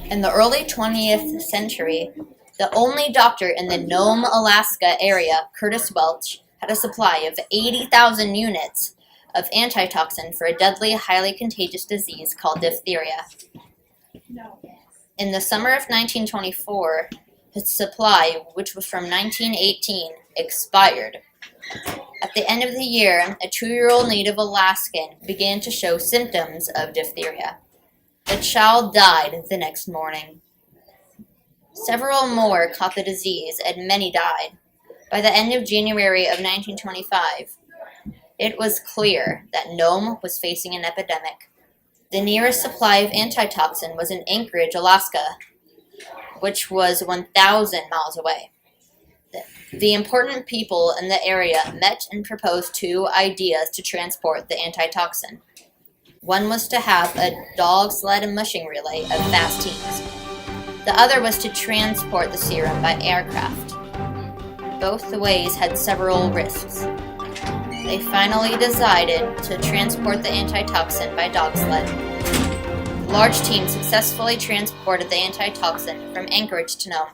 In the early 20th century, the only doctor in the Nome, Alaska area, Curtis Welch, had a supply of 80,000 units of antitoxin for a deadly, highly contagious disease called diphtheria. In the summer of 1924, his supply, which was from 1918, expired. At the end of the year, a 2-year-old native Alaskan began to show symptoms of diphtheria. The child died the next morning. Several more caught the disease, and many died. By the end of January of 1925, it was clear that Nome was facing an epidemic. The nearest supply of antitoxin was in Anchorage, Alaska, which was 1,000 miles away. The important people in the area met and proposed 2 ideas to transport the antitoxin. One was to have a dog sled and mushing relay of fast teams. The other was to transport the serum by aircraft. Both the ways had several risks. They finally decided to transport the antitoxin by dog sled. The large team successfully transported the antitoxin from Anchorage to Nome.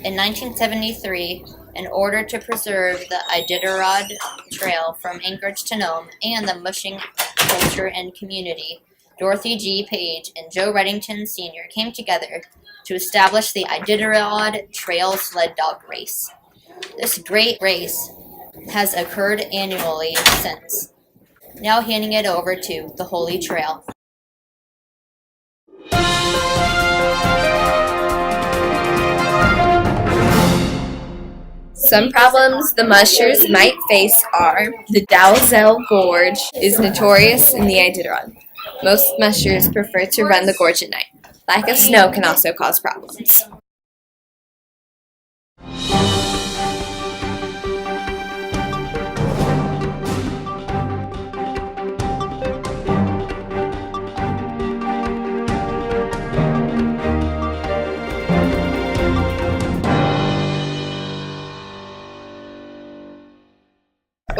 In 1973, in order to preserve the Iditarod Trail from Anchorage to Nome and the mushing culture and community, Dorothy G. Page and Joe Reddington Sr. came together to establish the Iditarod Trail Sled Dog Race. This great race has occurred annually since. Now handing it over to the Holy Trail. Some problems the mushers might face are the Dalzell Gorge is notorious in the Iditarod. Most mushers prefer to run the gorge at night. Lack of snow can also cause problems.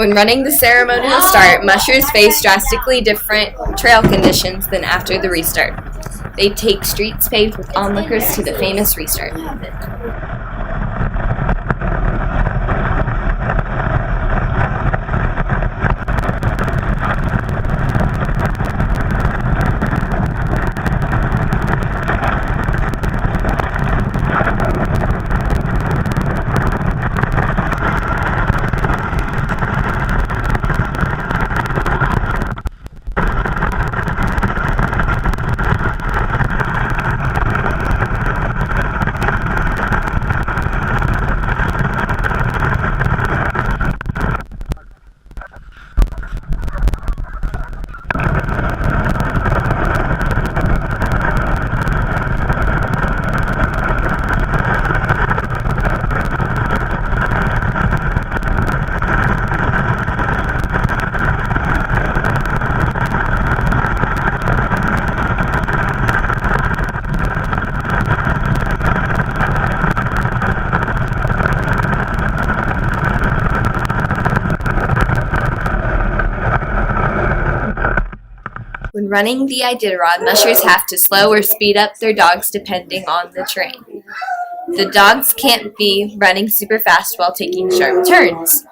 When running the ceremonial start, mushers face drastically different trail conditions than after the restart. They take streets paved with onlookers to the famous restart. When running the Iditarod, mushers have to slow or speed up their dogs depending on the terrain. The dogs can't be running super fast while taking sharp turns.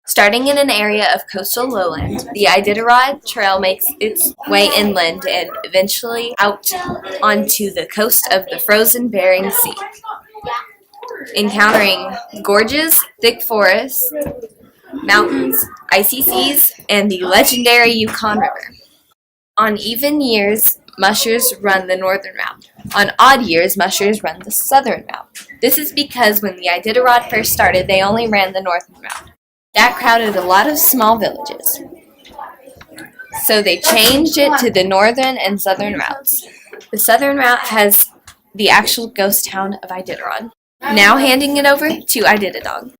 Starting in an area of coastal lowland, the Iditarod Trail makes its way inland and eventually out onto the coast of the frozen Bering Sea, encountering gorges, thick forests, mountains, icy seas, and the legendary Yukon River. On even years, mushers run the northern route. On odd years, mushers run the southern route. This is because when the Iditarod first started, they only ran the northern route. That crowded a lot of small villages. So they changed it to the northern and southern routes. The southern route has the actual ghost town of Iditarod. Now handing it over to Iditarod.